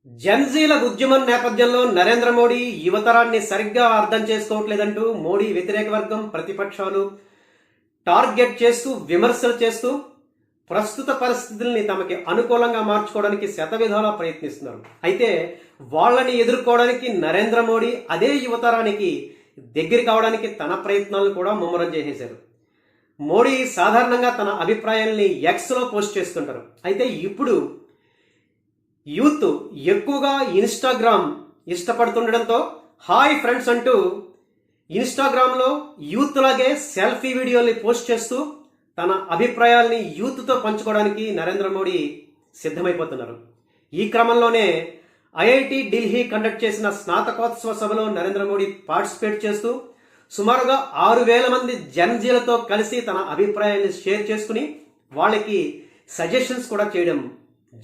జన్జీల ఉద్యమం నేపథ్యంలో నరేంద్ర మోడీ యువతరాన్ని సరిగ్గా అర్థం చేసుకోవట్లేదంటూ మోడీ వ్యతిరేక వర్గం ప్రతిపక్షాలు టార్గెట్ చేస్తూ విమర్శలు చేస్తూ ప్రస్తుత పరిస్థితుల్ని తమకి అనుకూలంగా మార్చుకోవడానికి శతవిధాలా ప్రయత్నిస్తున్నారు. అయితే వాళ్ళని ఎదుర్కోవడానికి నరేంద్ర మోడీ అదే యువతరానికి దగ్గర కావడానికి తన ప్రయత్నాలను కూడా ముమ్మరం చేసేశారు. మోడీ సాధారణంగా తన అభిప్రాయాల్ని ఎక్స్లో పోస్ట్ చేస్తుంటారు. అయితే ఇప్పుడు యూత్ ఎక్కువగా ఇన్స్టాగ్రామ్ ఇష్టపడుతుండడంతో హాయ్ ఫ్రెండ్స్ అంటూ ఇన్స్టాగ్రామ్లో యూత్ లాగే సెల్ఫీ వీడియోల్ని పోస్ట్ చేస్తూ తన అభిప్రాయాల్ని యూత్తో పంచుకోవడానికి నరేంద్ర మోడీ సిద్ధమైపోతున్నారు. ఈ క్రమంలోనే ఐఐటి ఢిల్లీ కండక్ట్ చేసిన స్నాతకోత్సవ సభలో నరేంద్ర మోడీ పార్టిసిపేట్ చేస్తూ సుమారుగా 6,000 మంది జన్జీలతో కలిసి తన అభిప్రాయాన్ని షేర్ చేసుకుని వాళ్ళకి సజెషన్స్ కూడా చేయడం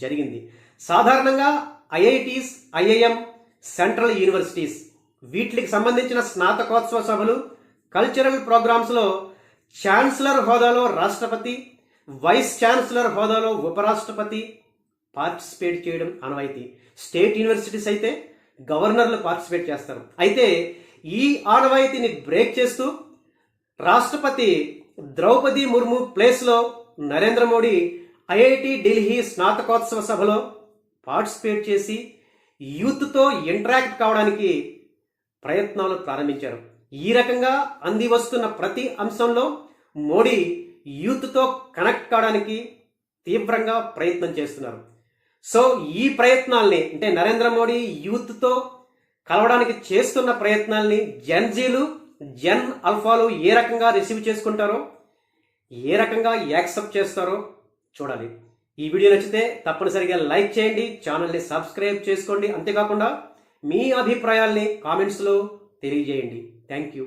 జరిగింది. సాధారణంగా ఐఐటీస్, ఐఐఎం, సెంట్రల్ యూనివర్సిటీస్ వీటికి సంబంధించిన స్నాతకోత్సవ సభలు, కల్చరల్ ప్రోగ్రామ్స్లో ఛాన్సలర్ హోదాలో రాష్ట్రపతి, వైస్ ఛాన్సలర్ హోదాలో ఉపరాష్ట్రపతి పార్టిసిపేట్ చేయడం ఆనవాయితీ. స్టేట్ యూనివర్సిటీస్ అయితే గవర్నర్లు పార్టిసిపేట్ చేస్తారు. అయితే ఈ ఆనవాయితీని బ్రేక్ చేస్తూ రాష్ట్రపతి ద్రౌపది ముర్ము ప్లేస్లో నరేంద్ర మోడీ ఐఐటి ఢిల్లీ స్నాతకోత్సవ సభలో పార్టిసిపేట్ చేసి యూత్తో ఇంటరాక్ట్ కావడానికి ప్రయత్నాలు ప్రారంభించారు. ఈ రకంగా అంది వస్తున్న ప్రతి అంశంలో మోడీ యూత్తో కనెక్ట్ కావడానికి తీవ్రంగా ప్రయత్నం చేస్తున్నారు. సో ఈ ప్రయత్నాల్ని అంటే నరేంద్ర మోడీ యూత్తో కలవడానికి చేస్తున్న ప్రయత్నాల్ని జన్జీలు, జన్ అల్ఫాలు ఏ రకంగా రిసీవ్ చేసుకుంటారో, ఏ రకంగా యాక్సెప్ట్ చేస్తారో చూడాలి. ఈ వీడియో నచ్చితే తప్పనిసరిగా లైక్ చేయండి, ఛానల్ని సబ్స్క్రైబ్ చేసుకోండి. అంతేకాకుండా మీ అభిప్రాయాల్ని కామెంట్స్లో తెలియజేయండి. Thank you.